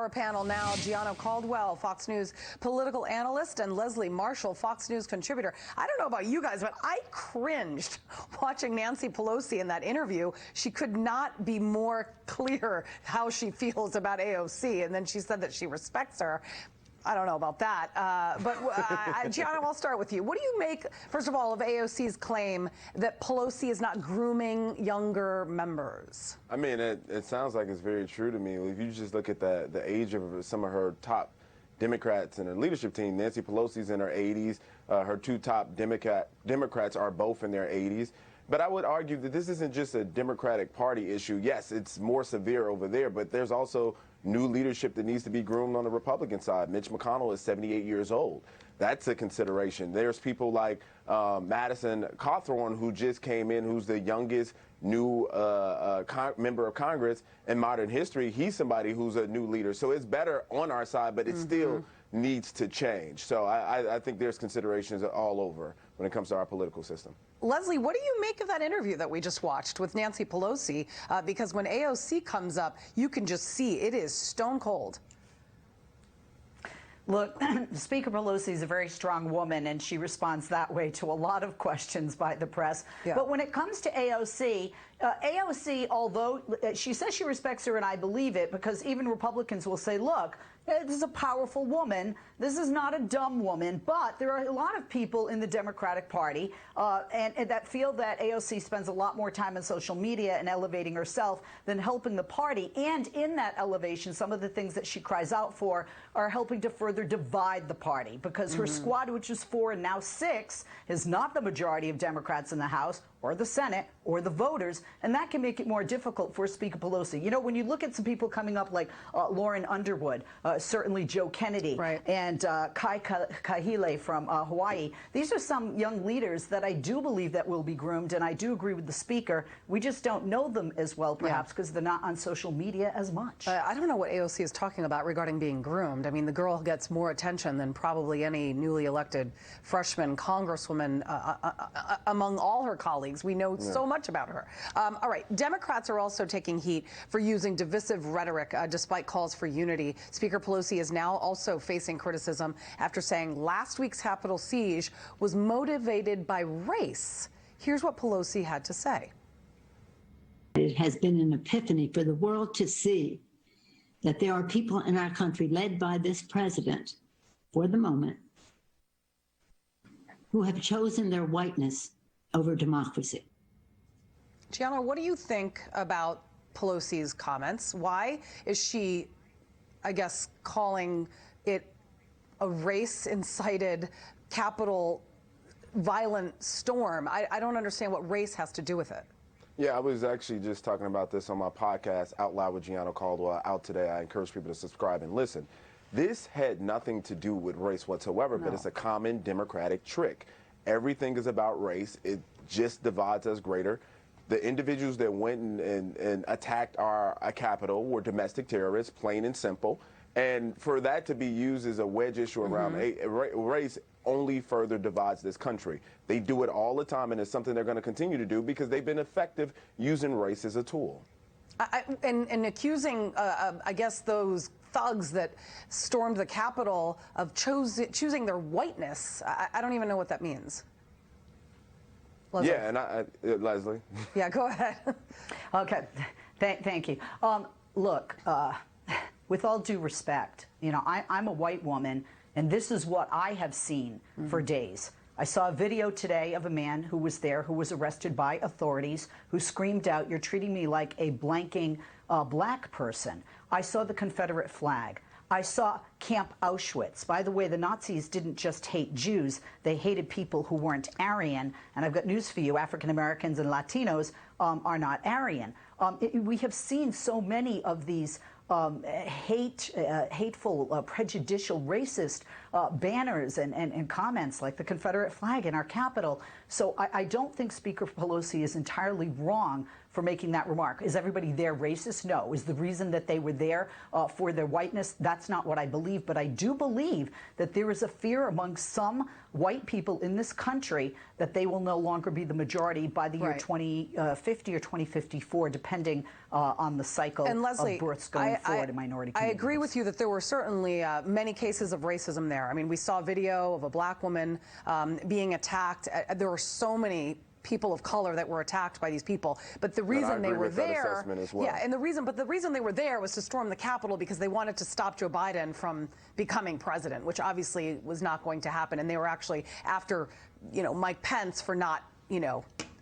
our panel now, Gianna Caldwell, Fox News political analyst, and Leslie Marshall, Fox News contributor. I don't know about you guys, but I cringed watching Nancy Pelosi in that interview. She could not be more clear how she feels about AOC, and then she said that she respects her. I don't know about that, Gianna, I'll start with you. What do you make, first of all, of AOC's claim that Pelosi is not grooming younger members? I mean, it sounds like it's very true to me. If you just look at the age of some of her top Democrats in her leadership team, Nancy Pelosi's in her 80s. Her two top Democrats are both in their 80s. But I would argue that this isn't just a Democratic Party issue. Yes, it's more severe over there, but there's also new leadership that needs to be groomed on the Republican side. Mitch McConnell is 78 years old. That's a consideration. There's people like Madison Cawthorn, who just came in, who's the youngest new member of Congress in modern history. He's somebody who's a new leader. So it's better on our side, but it still needs to change. So I think there's considerations all over when it comes to our political system. Leslie, what do you make of that interview that we just watched with Nancy Pelosi? Because when AOC comes up, you can just see it is stone cold. Look, Speaker Pelosi is a very strong woman, and she responds that way to a lot of questions by the press. Yeah. But when it comes to AOC, although she says she respects her, and I believe it, because even Republicans will say, look, this is a powerful woman. This is not a dumb woman. But there are a lot of people in the Democratic Party and that feel that AOC spends a lot more time on social media and elevating herself than helping the party. And in that elevation, some of the things that she cries out for are helping to further divide the party, because her squad, which is 4 and now 6, is not the majority of Democrats in the House or the Senate or the voters, and that can make it more difficult for Speaker Pelosi. You know, when you look at some people coming up like Lauren Underwood, certainly Joe Kennedy, and Kai Kahile from Hawaii, these are some young leaders that I do believe that will be groomed, and I do agree with the Speaker. We just don't know them as well, perhaps, because they're not on social media as much. I don't know what AOC is talking about regarding being groomed. I mean, the girl gets more attention than probably any newly elected freshman congresswoman among all her colleagues. We know so much about her. All right, Democrats are also taking heat for using divisive rhetoric despite calls for unity. Speaker Pelosi is now also facing criticism after saying last week's Capitol siege was motivated by race. Here's what Pelosi had to say. It has been an epiphany for the world to see that there are people in our country led by this president, for the moment, who have chosen their whiteness over democracy. Gianna, what do you think about Pelosi's comments? Why is she, I guess, calling it a race-incited Capitol violent storm? I don't understand what race has to do with it. Yeah, I was actually just talking about this on my podcast, Out Loud with Gianna Caldwell, out today. I encourage people to subscribe and listen. This had nothing to do with race whatsoever, but it's a common Democratic trick. Everything is about race. It just divides us greater. The individuals that went and attacked our Capitol were domestic terrorists, plain and simple. And for that to be used as a wedge issue around race only further divides this country. They do it all the time, and it's something they're going to continue to do because they've been effective using race as a tool. And accusing, I guess, those thugs that stormed the Capitol of choosing their whiteness, I don't even know what that means. Leslie. Yeah, and Leslie. Yeah, go ahead. Okay, thank you. Look, with all due respect, you know, I'm a white woman, and this is what I have seen for days. I saw a video today of a man who was there, who was arrested by authorities, who screamed out, "You're treating me like a blanking black person." I saw the Confederate flag. I saw Camp Auschwitz. By the way, the Nazis didn't just hate Jews, they hated people who weren't Aryan. And I've got news for you, African Americans and Latinos are not Aryan. We have seen so many of these hateful, prejudicial, racist banners and comments like the Confederate flag in our Capitol. So I don't think Speaker Pelosi is entirely wrong for making that remark. Is everybody there racist? No. Is the reason that they were there for their whiteness? That's not what I believe. But I do believe that there is a fear among some white people in this country that they will no longer be the majority by the year 2050 or 2054, depending on the cycle and Leslie, of births going forward in minority communities. I agree with you that there were certainly many cases of racism there. I mean, we saw video of a black woman being attacked. There were so many people of color that were attacked by these people, but the reason they were there, and the reason they were there was to storm the Capitol because they wanted to stop Joe Biden from becoming president, which obviously was not going to happen. And they were actually after, Mike Pence for not,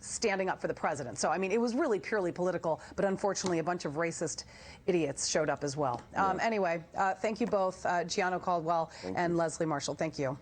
standing up for the president. So I mean, it was really purely political, but unfortunately, a bunch of racist idiots showed up as well. Anyway, thank you both, Gianno Caldwell and Leslie Marshall. Thank you.